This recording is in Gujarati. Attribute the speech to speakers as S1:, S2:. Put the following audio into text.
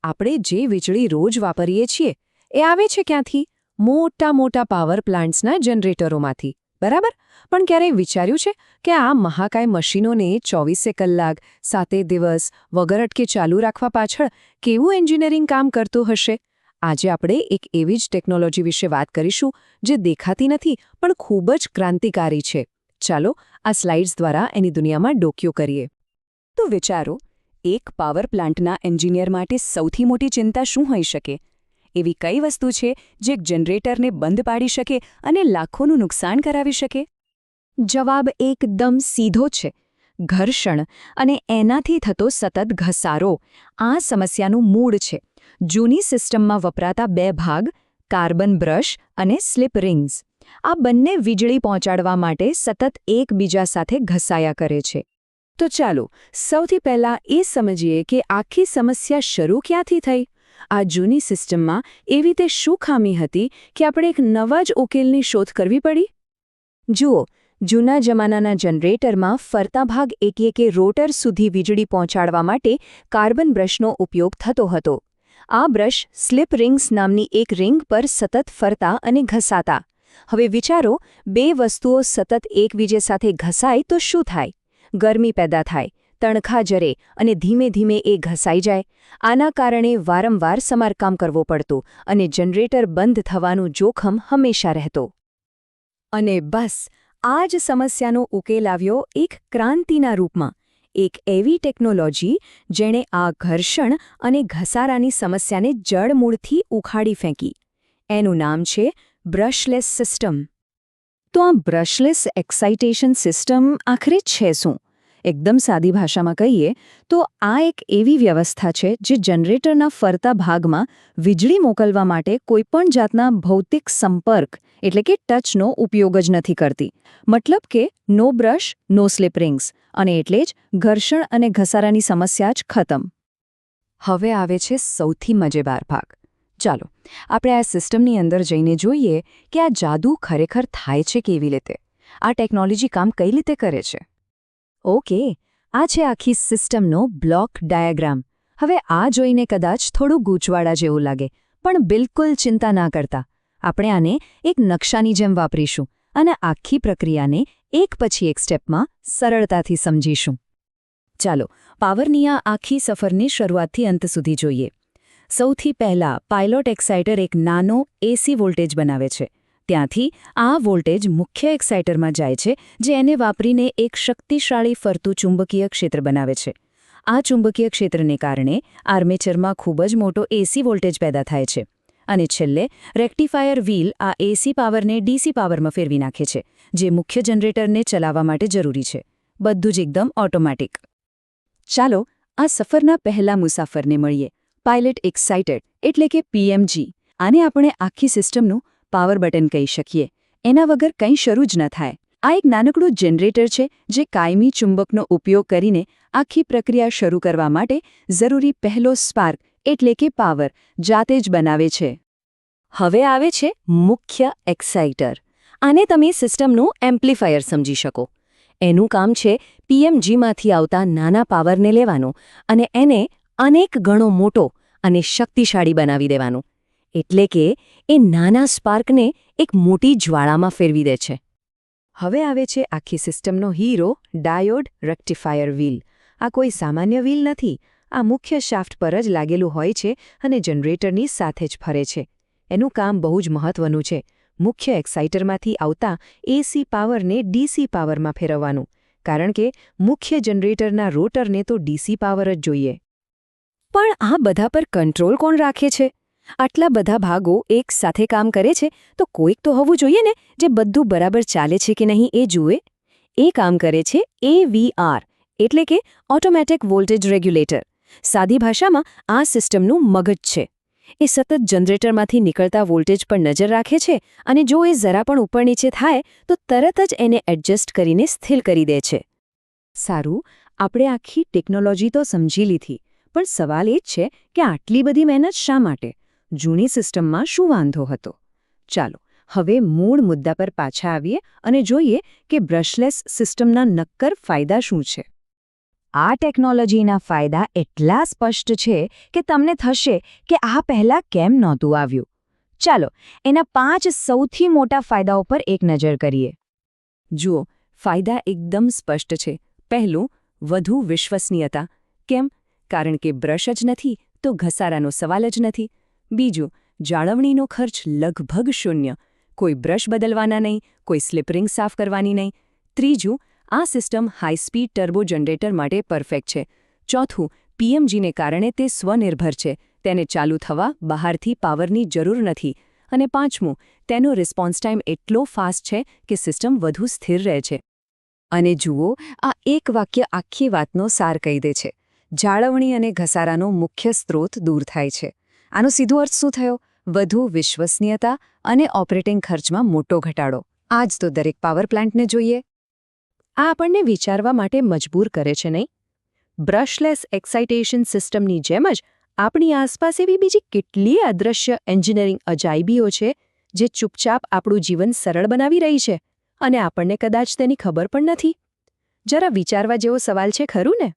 S1: આપણે જે વીજળી રોજ વાપરીએ છીએ એ આવે છે ક્યાંથી? મોટા મોટા પાવર પ્લાન્ટ્સના જનરેટરોમાંથી, બરાબર? પણ ક્યારેય વિચાર્યું છે કે આ મહાકાય મશીનોને 24 કલાક 7 દિવસ વગર અટકે ચાલુ રાખવા પાછળ કેવું એન્જિનિયરિંગ કામ કરતું હશે? આજે આપણે એક એવી જ ટેકનોલોજી વિશે વાત કરીશું જે દેખાતી નથી પણ ખૂબ જ ક્રાંતિકારી છે. ચાલો આ સ્લાઇડ્સ દ્વારા એની દુનિયામાં ડોકિયો કરીએ. તો વિચારો, એક પાવર પ્લાન્ટના એન્જિનિયર માટે સૌથી મોટી ચિંતા શું હોઈ શકે? એવી કઈ વસ્તુ છે જે જનરેટરને બંધ પાડી શકે અને લાખોનું નુકસાન કરાવી શકે? જવાબ એકદમ સીધો છે. ઘર્ષણ અને એનાથી થતો સતત ઘસારો આ સમસ્યાનું મૂળ છે. જૂની સિસ્ટમમાં વપરાતા 2 ભાગ, કાર્બન બ્રશ અને સ્લિપ રિંગ્સ, આ બંને વીજળી પહોંચાડવા માટે સતત એકબીજા સાથે ઘસાયા કરે છે. તો ચાલો સૌથી પહેલાં એ સમજીએ કે આખી સમસ્યા શરૂ ક્યાંથી થઈ. આ જૂની સિસ્ટમમાં એવી તે શું ખામી હતી કે આપણે એક નવા જ ઉકેલની શોધ કરવી પડી? જુઓ, જૂના જમાનાના જનરેટરમાં ફરતા ભાગ એટલે રોટર સુધી વીજળી પહોંચાડવા માટે કાર્બન બ્રશનો ઉપયોગ થતો હતો. આ બ્રશ સ્લિપ રિંગ્સ નામની એક રિંગ પર સતત ફરતા અને ઘસાતા. હવે વિચારો, 2 વસ્તુઓ સતત એકબીજા સાથે ઘસાય તો શું થાય? ગરમી પેદા થાય, તણખા જરે અને ધીમે ધીમે એ ઘસાઈ જાય. આના કારણે વારંવાર સમારકામ કરવું પડતું અને જનરેટર બંધ થવાનું જોખમ હંમેશા રહેતો. અને બસ આ જ સમસ્યાનો ઉકેલ આવ્યો એક ક્રાંતિના રૂપમાં. એક એવી ટેકનોલોજી જેણે આ ઘર્ષણ અને ઘસારાની સમસ્યાને જડમૂળથી ઉખાડી ફેંકી. એનું નામ છે બ્રશલેસ સિસ્ટમ. તો આ બ્રશલેસ એક્સાઇટેશન સિસ્ટમ આખરે છે શું? એકદમ સાદી ભાષામાં કહીએ તો આ એક એવી વ્યવસ્થા છે જે જનરેટરના ફરતા ભાગમાં વીજળી મોકલવા માટે કોઈપણ જાતના ભૌતિક સંપર્ક એટલે કે ટચનો ઉપયોગ જ નથી કરતી. મતલબ કે નો બ્રશ, નો સ્લિપ રિંગ્સ, અને એટલે જ ઘર્ષણ અને ઘસારાની સમસ્યા જ ખતમ. હવે આવે છે સૌથી મજેદાર ભાગ. ચાલો આપણે આ સિસ્ટમની અંદર જઈને જોઈએ કે આ જાદુ ખરેખર થાય છે કેવી રીતે. આ ટેકનોલોજી કામ કઈ રીતે કરે છે? ઓકે, આ છે આખી સિસ્ટમનો બ્લોક ડાયાગ્રામ. હવે આ જોઈને કદાચ થોડું ગૂંચવાડા જેવું લાગે, પણ બિલકુલ ચિંતા ના કરતા. આપણે આને એક નકશાની જેમ વાપરીશું અને આખી પ્રક્રિયાને એક પછી એક સ્ટેપમાં સરળતાથી સમજીશું. ચાલો પાવરની આ આખી સફરની શરૂઆતથી અંત સુધી જોઈએ. સૌથી પહેલાં પાયલોટ એક્સાઇટર એક નાનો એસી વોલ્ટેજ બનાવે છે. ત્યાંથી આ વોલ્ટેજ મુખ્ય એક્સાઇટરમાં જાય છે, જે એને વાપરીને એક શક્તિશાળી ફરતું ચુંબકીય ક્ષેત્ર બનાવે છે. આ ચુંબકીય ક્ષેત્રને કારણે આર્મેચરમાં ખૂબ જ મોટો એસી વોલ્ટેજ પેદા થાય છે. અને છેલ્લે રેક્ટિફાયર વ્હીલ આ એસી પાવરને ડીસી પાવરમાં ફેરવી નાખે છે, જે મુખ્ય જનરેટરને ચલાવવા માટે જરૂરી છે. બધું જ એકદમ ઓટોમેટિક. ચાલો આ સફરના પહેલા મુસાફરને મળીએ, પાયલટ એક્સાઇટેડ એટલે કે પીએમજી. આને આપણે આખી સિસ્ટમનું પાવર બટન કહી શકીએ. એના વગર કંઈ શરૂ જ ન થાય. આ એક નાનકડું જનરેટર છે જે કાયમી ચુંબકનો ઉપયોગ કરીને આખી પ્રક્રિયા શરૂ કરવા માટે જરૂરી પહેલો સ્પાર્ક એટલે કે પાવર જાતે જ બનાવે છે. હવે આવે છે મુખ્ય એક્સાઇટર. આને તમે સિસ્ટમનું એમ્પ્લીફાયર સમજી શકો. એનું કામ છે પીએમજીમાંથી આવતા નાના પાવરને લેવાનું અને એને અનેક ગણો મોટો અને શક્તિશાળી બનાવી દેવાનું. એટલે કે એ નાના સ્પાર્કને એક મોટી જ્વાળામાં ફેરવી દે છે. હવે આવે છે આખી સિસ્ટમનો હીરો, ડાયોડ રેક્ટિફાયર વ્હીલ. આ કોઈ સામાન્ય વ્હીલ નથી. આ મુખ્ય શાફ્ટ પર જ લાગેલું હોય છે અને જનરેટરની સાથે જ ફરે છે. એનું કામ બહુ જ મહત્વનું છે. મુખ્ય એક્સાઇટરમાંથી આવતા એસી પાવરને ડીસી પાવરમાં ફેરવવાનું, કારણ કે મુખ્ય જનરેટરના રોટરને તો ડીસી પાવર જ જોઈએ. પણ આ બધા પર કંટ્રોલ કોણ રાખે છે? આટલા બધા ભાગો એક સાથે કામ કરે છે તો કોઈક તો હોવું જોઈએ ને જે બધું બરાબર ચાલે છે કે નહીં એ જુએ. એ કામ કરે છે AVR એટલે કે ઓટોમેટિક વોલ્ટેજ રેગ્યુલેટર. સાદી ભાષામાં આ સિસ્ટમનું મગજ છે. એ સતત જનરેટરમાંથી નીકળતા વોલ્ટેજ પર નજર રાખે છે અને જો એ જરા પણ ઉપર નીચે થાય તો તરત જ એને એડજસ્ટ કરીને સ્થિર કરી દે છે. સારું, આપણે આખી ટેકનોલોજી તો સમજી લીધી, પણ સવાલ એ જ છે કે આટલી બધી મહેનત શા માટે? જૂની સિસ્ટમમાં શું વાંધો હતો? ચાલો હવે મૂળ મુદ્દા પર પાછા આવીએ અને જોઈએ કે બ્રશલેસ સિસ્ટમના નક્કર ફાયદા શું છે.
S2: આ ટેકનોલોજીના ફાયદા એટલા સ્પષ્ટ છે કે તમને થશે કે આ પહેલાં કેમ નહોતું આવ્યું. ચાલો એના 5 સૌથી મોટા ફાયદાઓ પર એક નજર કરીએ.
S1: જુઓ, ફાયદા એકદમ સ્પષ્ટ છે. પહેલું, વધુ વિશ્વસનીયતા. કેમ? કારણ કે બ્રશ જ નથી તો ઘસારાનો સવાલ જ નથી. બીજું, જાળવણીનો ખર્ચ લગભગ શૂન્ય. કોઈ બ્રશ બદલવાના નહીં, કોઈ સ્લિપ રિંગ સાફ કરવાની નહીં. ત્રીજું, આ system high speed turbo generator માટે પરફેક્ટ છે. ચોથું, પીએમજીને કારણે તે સ્વનિર્ભર છે. તેને ચાલુ થવા બહારથી પાવરની જરૂર નથી. અને પાંચમું, તેનો રિસ્પોન્સ ટાઈમ એટલો ફાસ્ટ છે કે સિસ્ટમ વધુ સ્થિર રહે છે. અને જુઓ, આ એક વાક્ય આખી વાતનો સાર કહી દે છે. જાળવણી અને ઘસારાનો મુખ્ય સ્ત્રોત દૂર થાય છે. આનો સીધો અર્થ શું થયો? વધુ વિશ્વસનીયતા અને ઓપરેટિંગ ખર્ચમાં મોટો ઘટાડો. આ જ તો દરેક પાવર પ્લાન્ટને જોઈએ. આ આપણને વિચારવા માટે મજબૂર કરે છે, નહીં? બ્રશલેસ એક્સાઇટેશન સિસ્ટમની જેમ જ આપણી આસપાસ એવી બીજી કેટલી અદૃશ્ય એન્જિનિયરિંગ અજાયબીઓ છે જે ચૂપચાપ આપણું જીવન સરળ બનાવી રહી છે અને આપણને કદાચ તેની ખબર પણ નથી. જરા વિચારવા જેવો સવાલ છે, ખરું ને?